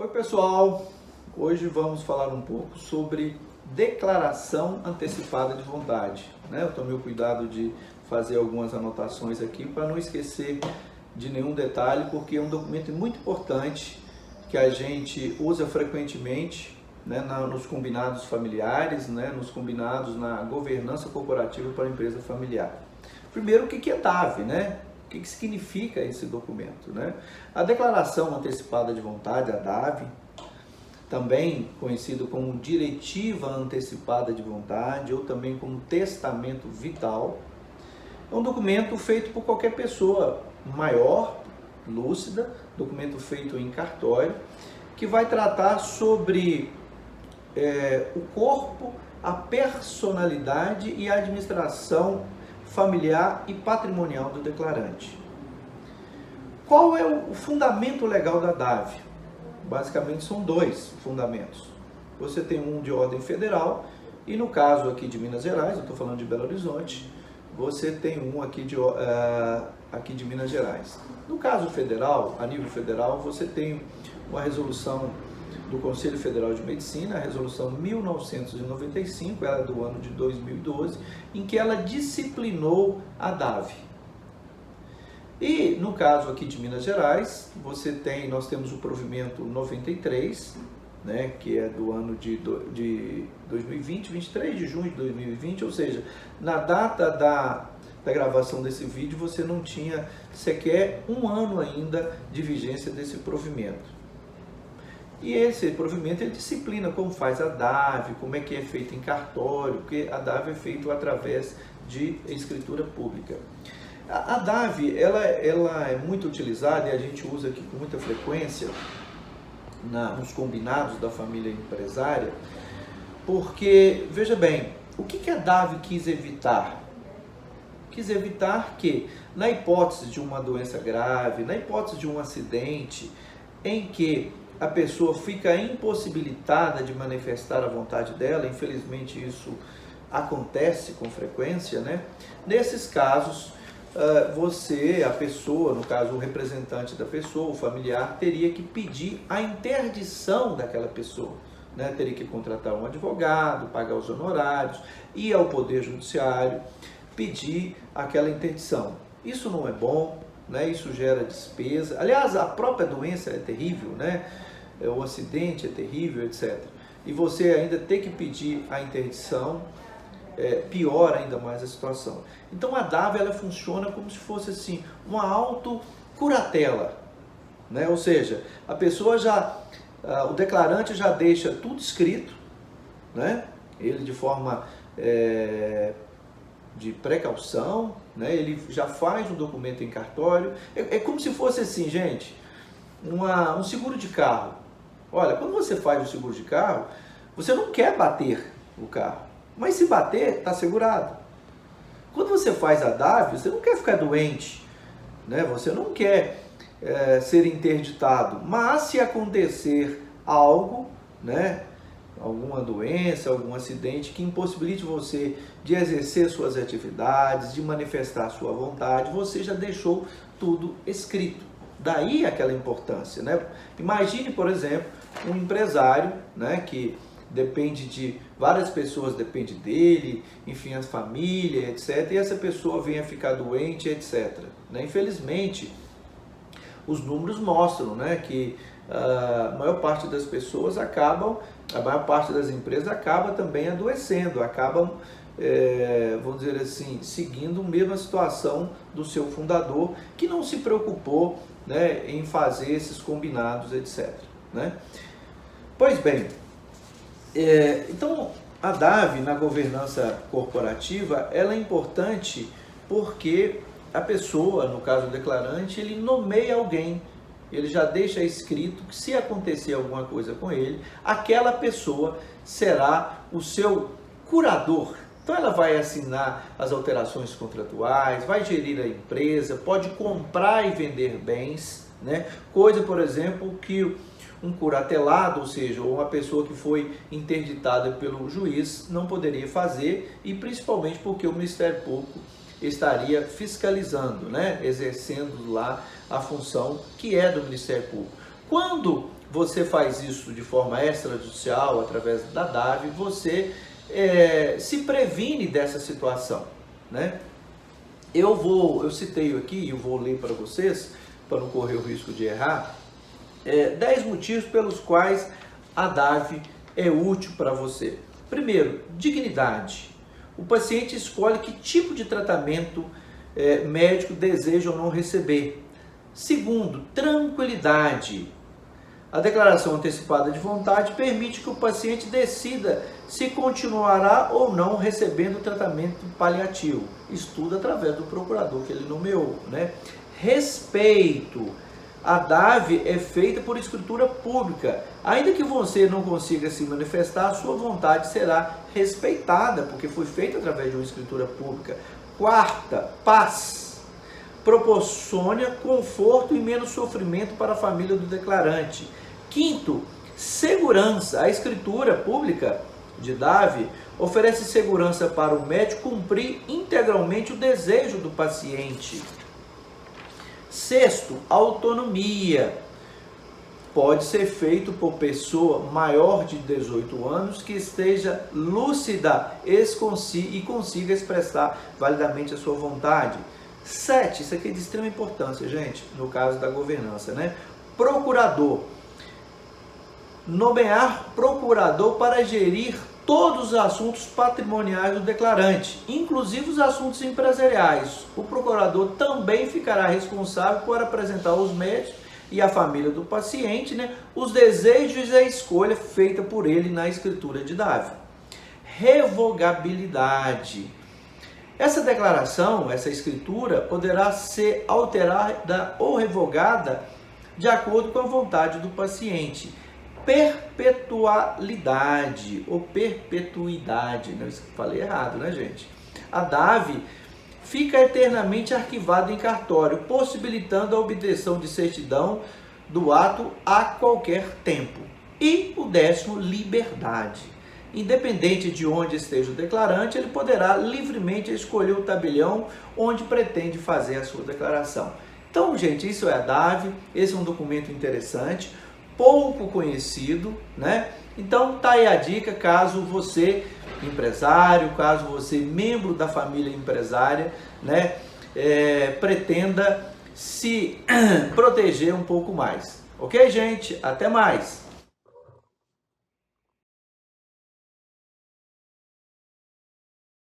Oi pessoal, hoje vamos falar um pouco sobre declaração antecipada de vontade, né? Eu tomei o cuidado de fazer algumas anotações aqui para não esquecer de nenhum detalhe, porque é um documento muito importante que a gente usa frequentemente, né, nos combinados familiares, né, nos combinados na governança corporativa para a empresa familiar. Primeiro, o que é DAV, né? O que significa esse documento, né? A Declaração Antecipada de Vontade, a DAV, também conhecido como Diretiva Antecipada de Vontade ou também como Testamento Vital, é um documento feito por qualquer pessoa maior, lúcida, documento feito em cartório, que vai tratar sobre o corpo, a personalidade e a administração familiar e patrimonial do declarante. Qual é o fundamento legal da DAV? Basicamente são dois fundamentos. Você tem um de ordem federal e no caso aqui de Minas Gerais, eu estou falando de Belo Horizonte, você tem um aqui de Minas Gerais. No caso federal, a nível federal, você tem uma resolução do Conselho Federal de Medicina, a resolução 1995, ela é do ano de 2012, em que ela disciplinou a DAV. E no caso aqui de Minas Gerais, nós temos o provimento 93, né, que é do ano de 2020, 23 de junho de 2020, ou seja, na data da gravação desse vídeo você não tinha sequer um ano ainda de vigência desse provimento. E esse provimento ele disciplina como faz a DAV, como é que é feito em cartório, porque a DAV é feito através de escritura pública. A DAV ela é muito utilizada e a gente usa aqui com muita frequência nos combinados da família empresária, porque, veja bem, o que a DAV quis evitar? Quis evitar que, na hipótese de uma doença grave, na hipótese de um acidente, em que a pessoa fica impossibilitada de manifestar a vontade dela, infelizmente isso acontece com frequência, né? Nesses casos, a pessoa, no caso o representante da pessoa, o familiar, teria que pedir a interdição daquela pessoa, né? Teria que contratar um advogado, pagar os honorários, ir ao Poder Judiciário, pedir aquela interdição. Isso não é bom, né? Isso gera despesa. Aliás, a própria doença é terrível, né? O acidente é terrível, etc. E você ainda ter que pedir a interdição, piora ainda mais a situação. Então a DAV ela funciona como se fosse assim, uma autocuratela, né? Ou seja, a pessoa o declarante já deixa tudo escrito, né? Ele de forma de precaução, né? Ele já faz um documento em cartório. É como se fosse assim, gente, um seguro de carro. Olha, quando você faz o seguro de carro, você não quer bater o carro, mas se bater, está segurado. Quando você faz a DAV, você não quer ficar doente, né? Você não quer ser interditado, mas se acontecer algo, né? Alguma doença, algum acidente que impossibilite você de exercer suas atividades, de manifestar sua vontade, você já deixou tudo escrito. Daí aquela importância, né? Imagine, por exemplo, um empresário, né, que depende de várias pessoas, depende dele, enfim, as famílias, etc. E essa pessoa vem a ficar doente, etc. Né? Infelizmente, os números mostram, né, que a maior parte das pessoas a maior parte das empresas acaba também adoecendo, acabam, vamos dizer assim, seguindo a mesma situação do seu fundador, que não se preocupou, né, em fazer esses combinados, etc. Né? Pois bem, então a DAV na governança corporativa ela é importante porque a pessoa, no caso o declarante, ele nomeia alguém, ele já deixa escrito que se acontecer alguma coisa com ele, aquela pessoa será o seu curador. Então ela vai assinar as alterações contratuais, vai gerir a empresa, pode comprar e vender bens, né? Coisa, por exemplo, que um curatelado, ou seja, uma pessoa que foi interditada pelo juiz, não poderia fazer, e principalmente porque o Ministério Público estaria fiscalizando, né? Exercendo lá a função que é do Ministério Público. Quando você faz isso de forma extrajudicial, através da DAV, você se previne dessa situação, né? Eu citei aqui, eu vou ler para vocês, para não correr o risco de errar, 10 motivos pelos quais a DAV é útil para você. Primeiro, dignidade. O paciente escolhe que tipo de tratamento médico deseja ou não receber. Segundo, tranquilidade. A declaração antecipada de vontade permite que o paciente decida se continuará ou não recebendo tratamento paliativo. Isso tudo através do procurador que ele nomeou, né? Respeito. A DAV é feita por escritura pública. Ainda que você não consiga se manifestar, a sua vontade será respeitada, porque foi feita através de uma escritura pública. Quarta, paz. Proporciona conforto e menos sofrimento para a família do declarante. Quinto, segurança. A escritura pública de DAV oferece segurança para o médico cumprir integralmente o desejo do paciente. Sexto, autonomia. Pode ser feito por pessoa maior de 18 anos que esteja lúcida e consiga expressar validamente a sua vontade. 7, isso aqui é de extrema importância, gente, no caso da governança, né? Procurador. Nomear procurador para gerir todos os assuntos patrimoniais do declarante, inclusive os assuntos empresariais. O procurador também ficará responsável por apresentar aos médicos e à família do paciente, né, os desejos e a escolha feita por ele na escritura de DAV. Revogabilidade. Essa declaração, essa escritura, poderá ser alterada ou revogada de acordo com a vontade do paciente. Perpetualidade ou perpetuidade, não, falei errado, né, gente? A DAV fica eternamente arquivada em cartório, possibilitando a obtenção de certidão do ato a qualquer tempo. E o 10º, liberdade. Independente de onde esteja o declarante, ele poderá livremente escolher o tabelião onde pretende fazer a sua declaração. Então, gente, isso é a DAV, esse é um documento interessante, pouco conhecido, né? Então tá aí a dica, caso você empresário, caso você membro da família empresária, né, pretenda se proteger um pouco mais. Ok, gente? Até mais!